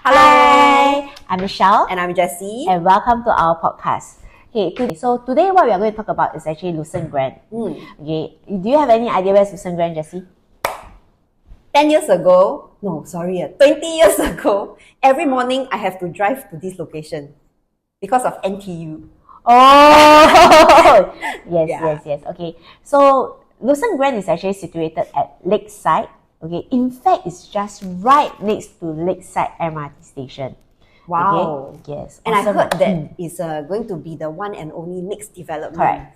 Hi, I'm Michelle. And I'm Jessie. And welcome to our podcast. So today what we are going to talk about is actually Lucerne Grand. Okay, do you have any idea where's Lucerne Grand, Jessie? 20 years ago, every morning I have to drive to this location because of NTU. Oh, yes. Okay, so Lucerne Grand is actually situated at Lakeside. Okay, in fact, it's just right next to Lakeside MRT station. Wow. Okay? Yes. And awesome. I heard that it's going to be the one and only next development. Correct.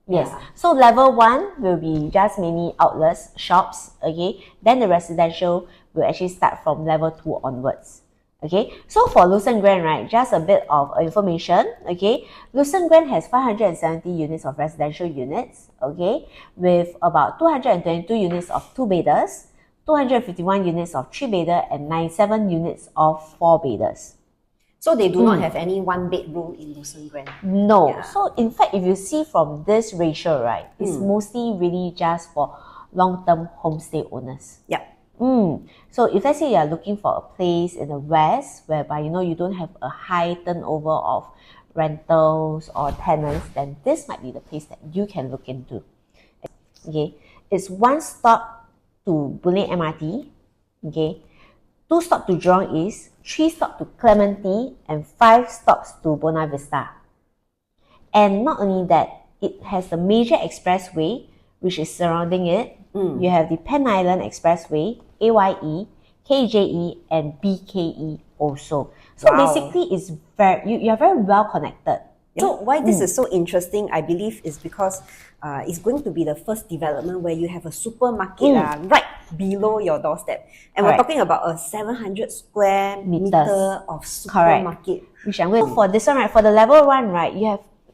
Yes. Yeah. So level 1 will be just many outlets, shops. Okay. Then the residential will actually start from level 2 onwards. Okay. So for Lucerne Grand, right, just a bit of information. Okay. Lucerne Grand has 570 units of residential units. Okay. With about 222 units of 2-bedders, 251 units of 3-bedder, and 97 units of 4-bedders. So they do not have any 1-bedroom in Lucerne Grand? No. Yeah. So in fact, if you see from this ratio, right, it's mostly really just for long-term homestay owners. Yep. So if let's say you are looking for a place in the west whereby you don't have a high turnover of rentals or tenants, then this might be the place that you can look into. Okay. It's 1 stop to Boon Lay MRT. Okay. 2 stops to Jurong East, 3 stops to Clementi, and 5 stops to Buona Vista. And not only that, it has the major expressway which is surrounding it. You have the Penn Island Expressway, AYE, KJE, and BKE also. So basically, it's you are very well connected. So why this is so interesting, I believe, is because it's going to be the first development where you have a supermarket right below your doorstep. And we're talking about a 700 square meter of supermarket. Which I'm going for this one, right? For the level 1, right,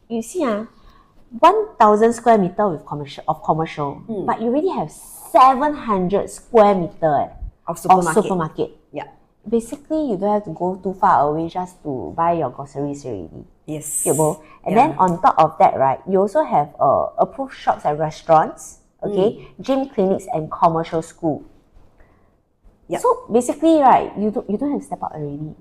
you see 1,000 square meter with commercial, but you already have 700 square meter of supermarket. Yeah. Basically, you don't have to go too far away just to buy your groceries already. Yes. And then on top of that, right, you also have approved shops and restaurants, okay, gym, clinics, and commercial school. Yep. So basically, right, you don't have to step out already.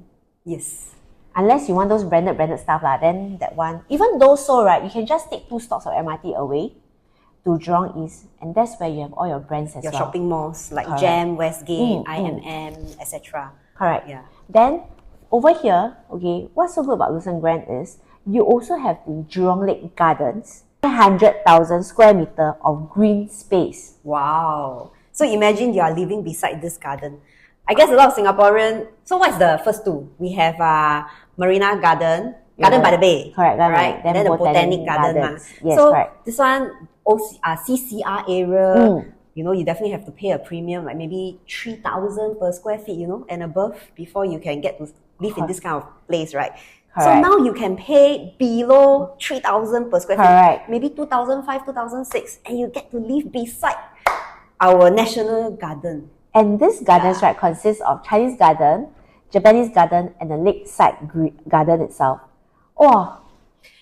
Yes. Unless you want those branded stuff then that one, even though so, right, you can just take 2 stops of MRT away to Jurong East, and that's where you have all your brands as your well. shopping malls like Jam, Westgate, IMM, etc. Correct. Yeah. Then over here, okay, what's so good about Lucerne Grand is you also have the Jurong Lake Gardens, 100,000 square meter of green space. Wow. So imagine you are living beside this garden. I guess a lot of Singaporeans. So what's the first two? We have Marina Garden by the Bay. Correct. Right. And then the Botanic Garden. Yes, so correct. This one, CCR area. You definitely have to pay a premium, like maybe 3,000 per square feet, and above before you can get to live in this kind of place, right? Correct. So now you can pay below 3,000 per square feet, maybe 2,500, 2,600, and you get to live beside our national garden. And this gardens, right, consists of Chinese garden, Japanese garden, and the Lakeside garden itself. Oh,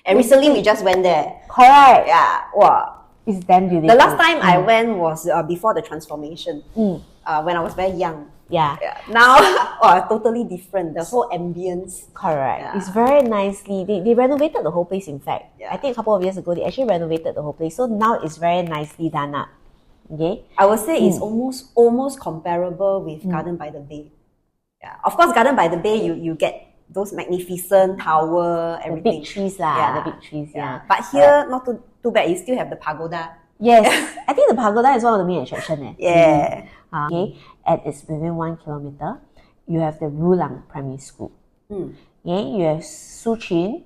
and recently we just went there. Correct. Yeah. Wow. It's damn beautiful. The last time I went was before the transformation, when I was very young. Yeah. Now, totally different. The whole ambience. Correct. Yeah. It's very nicely. They renovated the whole place, in fact. Yeah. I think a couple of years ago, they actually renovated the whole place. So now it's very nicely done up. Okay? I would say it's almost comparable with Garden by the Bay. Yeah. Of course, Garden by the Bay, you get those magnificent tower, everything. The big trees the big trees, But here, not too bad. You still have the pagoda. Yes. I think the pagoda is one of the main attractions. Yeah. Okay. And it's within 1 kilometer. You have the Rulang Primary School. Okay. You have Suchin,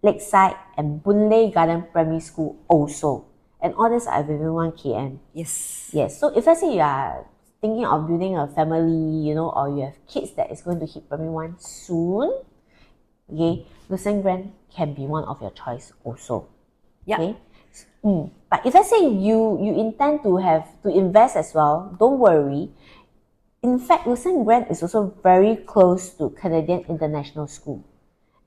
Lakeside, and Boon Lay Garden Primary School also. And all these are within 1 km. Yes. Yes. So if let's say you are thinking of building a family, or you have kids that is going to hit primary 1 soon, okay, Lucerne Grand can be one of your choice also. Yeah. Okay. But if let's say you intend to invest as well, don't worry. In fact, Lucerne Grand is also very close to Canadian International School,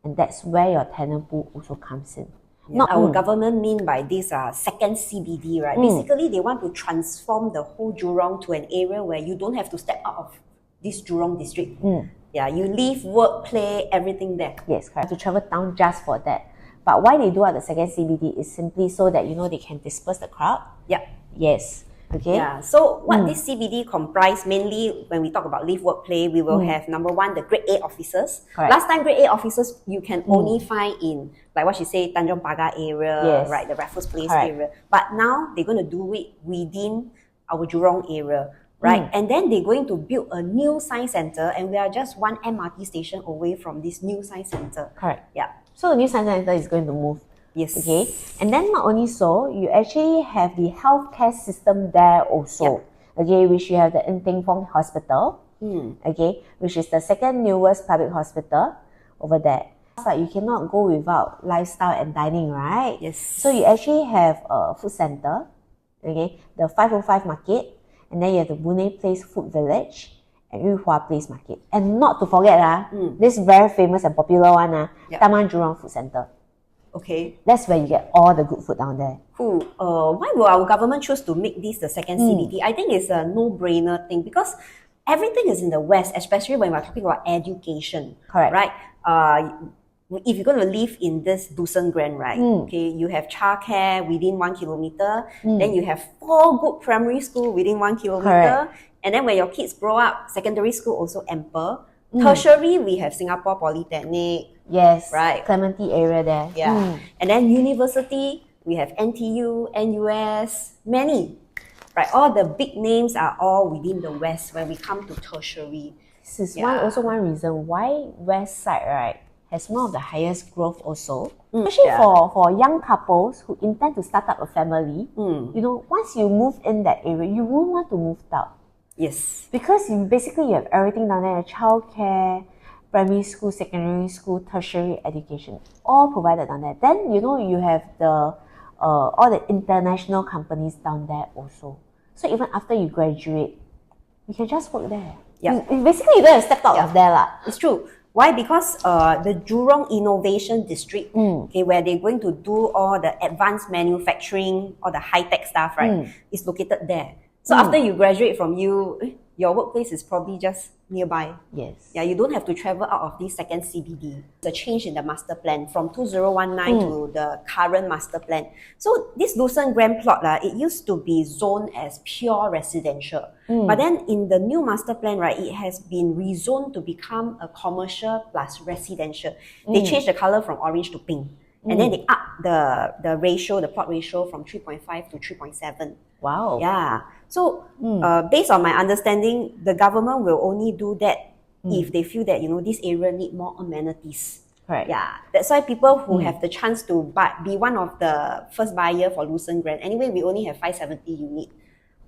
and that's where your tenant pool also comes in. Not our government mean by this second CBD, right? Basically, they want to transform the whole Jurong to an area where you don't have to step out of this Jurong district. Yeah, you live, work, play, everything there. Yes, correct. To travel down just for that. But why they do out the second CBD is simply so that, they can disperse the crowd. Yeah. Yes. Okay. Yeah. So what this CBD comprise mainly when we talk about live, work, play, we will have number one, the grade A officers. Correct. Last time grade A officers you can only find in, like what she say, Tanjong Pagar area, Yes. right, the Raffles Place Correct. area. But now they're going to do it within our Jurong area. Right, and then they're going to build a new science center, and we are just one MRT station away from this new science center. Correct. Yeah. So the new science center is going to move. Yes. Okay. And then not only so, you actually have the healthcare system there also. Yeah. Okay, which you have the Ng Fong Hospital. Okay, which is the second newest public hospital over there. But you cannot go without lifestyle and dining, right? Yes. So you actually have a food center. Okay, the 505 Market. And then you have the Boon Lay Place Food Village and Yu Hua Place Market. And not to forget, this very famous and popular one, Taman Jurong Food Center. Okay. That's where you get all the good food down there. Cool. Why will our government choose to make this the second CBD? I think it's a no-brainer thing because everything is in the West, especially when we're talking about education. Correct. Right? If you're going to live in this Dusun Grand, right? Okay, you have childcare within 1 kilometer. Then you have 4 good primary school within 1 kilometer. Correct. And then when your kids grow up, secondary school also ample. Tertiary, we have Singapore Polytechnic. Yes. Right. Clementi area there. Yeah. And then university, we have NTU, NUS, many. Right? All the big names are all within the West when we come to tertiary. This is also one reason why West Side, right, has one of the highest growth also. Especially for young couples who intend to start up a family. Once you move in that area, you won't want to move out. Yes. Because you have everything down there, childcare, primary school, secondary school, tertiary education, all provided down there. Then, you have the all the international companies down there also. So even after you graduate, you can just work there. Yeah. Basically, you don't have to step out of there. It's true. Why? Because the Jurong Innovation District, okay, where they're going to do all the advanced manufacturing, all the high-tech stuff, right, is located there. So after you graduate from your workplace is probably just nearby. Yes. Yeah, you don't have to travel out of this second CBD. The change in the master plan from 2019 to the current master plan. So this Lucerne Grand plot, it used to be zoned as pure residential. But then in the new master plan, right, it has been rezoned to become a commercial plus residential. They changed the color from orange to pink. And then they up the ratio, the plot ratio from 3.5 to 3.7. Wow. Yeah. So based on my understanding, the government will only do that if they feel that, this area need more amenities. Right. Yeah. That's why people who have the chance to be one of the first buyer for Lucerne Grand. Anyway, we only have 570 unit.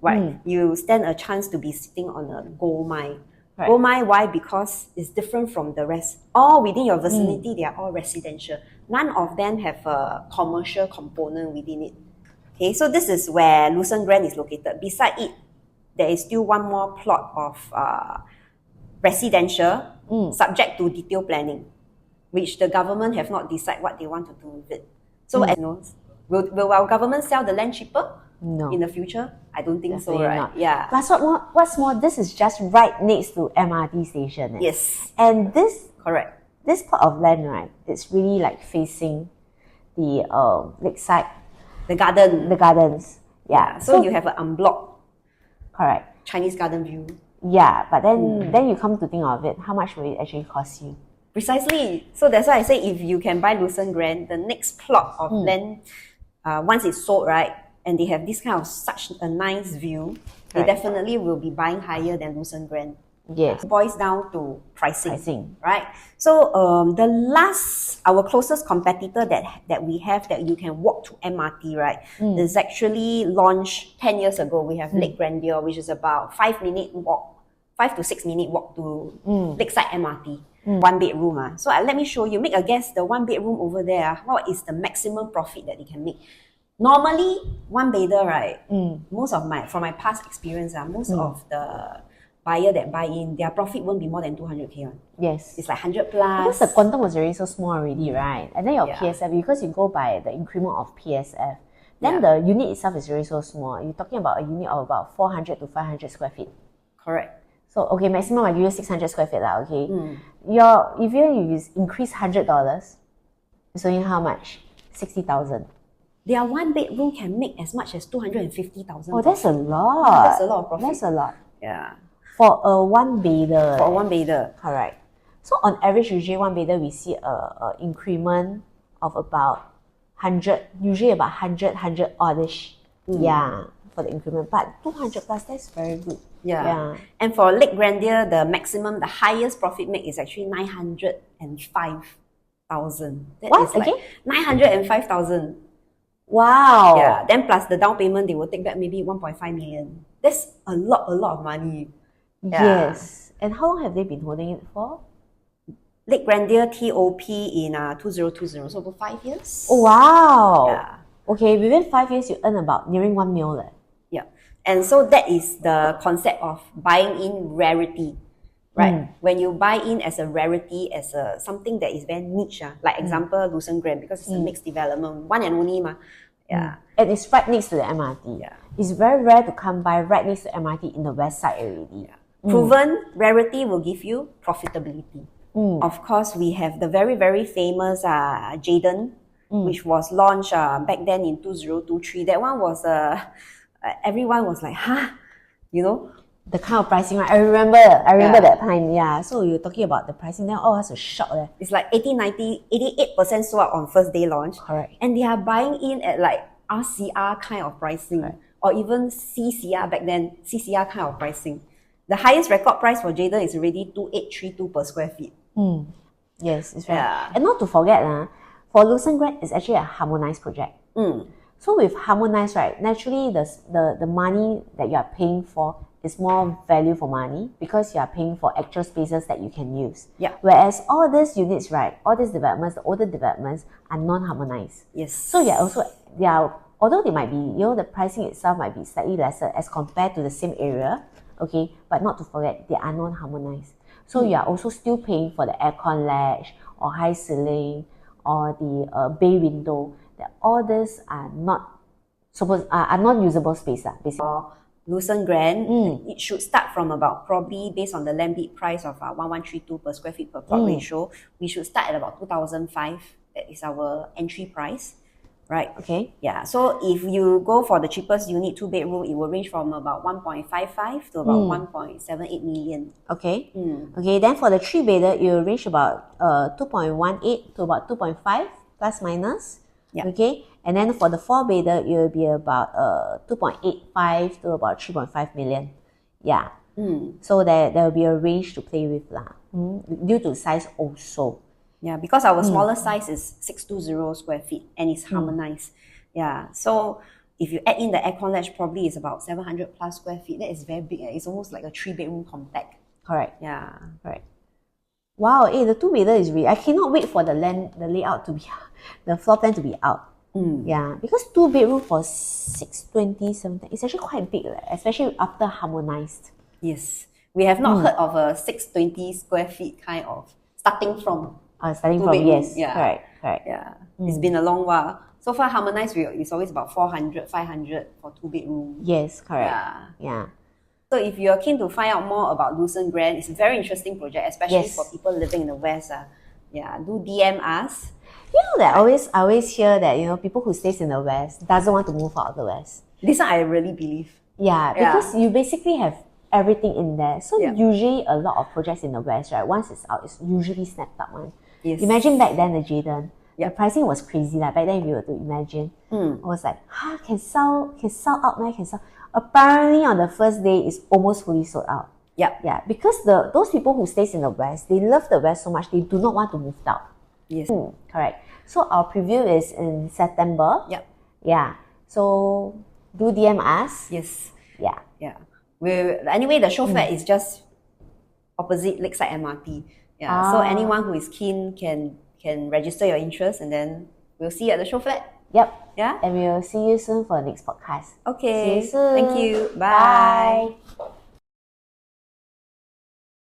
Right. You stand a chance to be sitting on a gold mine. Right. Gold mine, why? Because it's different from the rest. All within your vicinity, they are all residential. None of them have a commercial component within it. Okay, so this is where Lucerne Grand is located. Beside it, there is still one more plot of residential subject to detailed planning, which the government have not decided what they want to do with it. So, as you know, will our government sell the land cheaper? No. In the future? I don't think Definitely so, right? not. Yeah. Plus, what's more, this is just right next to MRT station. Yes. And this Correct. plot of land, right, it's really like facing the lakeside, The garden. the gardens. Yeah. So you have an unblocked correct. Chinese garden view. Yeah, but then you come to think of it, how much will it actually cost you? Precisely. So that's why I say if you can buy Lucerne Grand, the next plot of land, once it's sold, right, and they have this kind of such a nice view, they definitely will be buying higher than Lucerne Grand. Yes. It boils down to pricing. Pricing. Right? So our closest competitor that we have that you can walk to MRT, right, is actually launched 10 years ago. We have Lake Grandeur, which is about 5 to 6 minute walk to Lakeside MRT. 1 bedroom. So let me show you. Make a guess, the 1 bedroom over there, what is the maximum profit that they can make? Normally, one bedder, right? From my past experience, most of the buyer that buy in, their profit won't be more than 200K. Yes. It's like 100 plus. Because the quantum was already so small already, right? And then your PSF, because you go by the increment of PSF, then the unit itself is already so small. You're talking about a unit of about 400 to 500 square feet. Correct. So, okay, maximum I give you 600 square feet lah, okay? If you increase $100, it's only how much? 60,000. Their one bedroom can make as much as 250,000. Oh, that's a lot. That's a lot of profit. That's a lot. Yeah. For a one bedder. For a one bedder. Correct. So on average, usually one bedder, we see a increment of about 100, usually about 100 oddish. Yeah, for the increment. But 200 plus, that's very good. Yeah. And for Lake Grandeur, the maximum, the highest profit make is actually 905,000. What? Again? 905,000. Wow. Yeah. Then plus the down payment, they will take back maybe 1.5 million. That's a lot of money. Yeah. Yes. And how long have they been holding it for? Lake Grandeur TOP in 2020, so about 5 years. Oh, wow. Yeah. Okay, within 5 years, you earn about nearing 1 mil. Yeah. And so that is the concept of buying in rarity, right? When you buy in as a rarity, as a something that is very niche, like example, Lucerne Grand, because it's a mixed development, one and only ma. Yeah. And it's right next to the MRT. Yeah. It's very rare to come by right next to MRT in the west side already. Yeah. Proven rarity will give you profitability. Of course, we have the very, very famous Jayden, which was launched back then in 2023. That one was, everyone was like, huh? You know? The kind of pricing, right? I remember that time, yeah. So you're talking about the pricing, then all has a shock there. It's like 88% sold out on first day launch. Correct. And they are buying in at like RCR kind of pricing, or even CCR back then, CCR kind of pricing. The highest record price for Jayden is already 2,832 per square feet. Yes, it's right. Yeah. And not to forget, for Lucerne Grand, it's actually a harmonized project. So with harmonized, right, naturally the money that you are paying for is more value for money because you are paying for actual spaces that you can use. Yeah. Whereas all these units, right, all these developments, the older developments are non-harmonized. Yes. So although they might be, the pricing itself might be slightly lesser as compared to the same area, okay, but not to forget, they are non-harmonized. So you are also still paying for the aircon latch or high ceiling or the bay window. That all these are not non-usable space, basically. Lucerne Grand, it should start from about probably based on the land bid price of 1132 per square feet per plot ratio. We should start at about 2005. That is our entry price, right? Okay. Yeah. So if you go for the cheapest unit, 2-bedroom, it will range from about 1.55 to about 1.78 million. Okay. Okay. Then for the 3-bedder, it will range about 2.18 to about 2.5 plus minus. Yeah. Okay. And then for the 4-bedder, it will be about 2.85 to about 3.5 million. Yeah. So there will be a range to play with due to size also. Yeah, because our smaller size is 620 square feet and it's harmonized. Yeah. So if you add in the aircon latch, probably it's about 700 plus square feet. That is very big. It's almost like a 3-bedroom compact. Correct. Yeah. Correct. Wow, the 2-bedder is really, I cannot wait for the layout to be, the floor plan to be out. Yeah, because 2-bedroom for 620, 710, it's actually quite big, especially after harmonized. Yes. We have not heard of a 620 square feet kind of starting from. Starting from, yes. Yeah. Correct. Yeah. It's been a long while. So far, harmonized, it's always about 400, 500 for 2-bedroom. Yes, correct. Yeah. So if you're keen to find out more about Lucerne Grand, it's a very interesting project, especially for people living in the West. Do DM us. You know that I always hear that, people who stays in the West doesn't want to move out of the West. This one I really believe. Yeah, because you basically have everything in there. So usually a lot of projects in the West, right, once it's out, it's usually snapped up one. Yes. Imagine back then the Jayden. The pricing was crazy. Back then, if you were to imagine, I was like, can sell out, man, can sell. Apparently, on the first day, it's almost fully sold out. Yeah, because those people who stays in the West, they love the West so much, they do not want to move out. Yes. Correct. So our preview is in September. Yeah. So do DM us. Yes. Yeah. Anyway, the show flat is just opposite Lakeside MRT. Yeah. So anyone who is keen can register your interest, and then we'll see you at the show flat. Yep. Yeah. And we'll see you soon for the next podcast. Okay. See you soon. Thank you. Bye. Bye.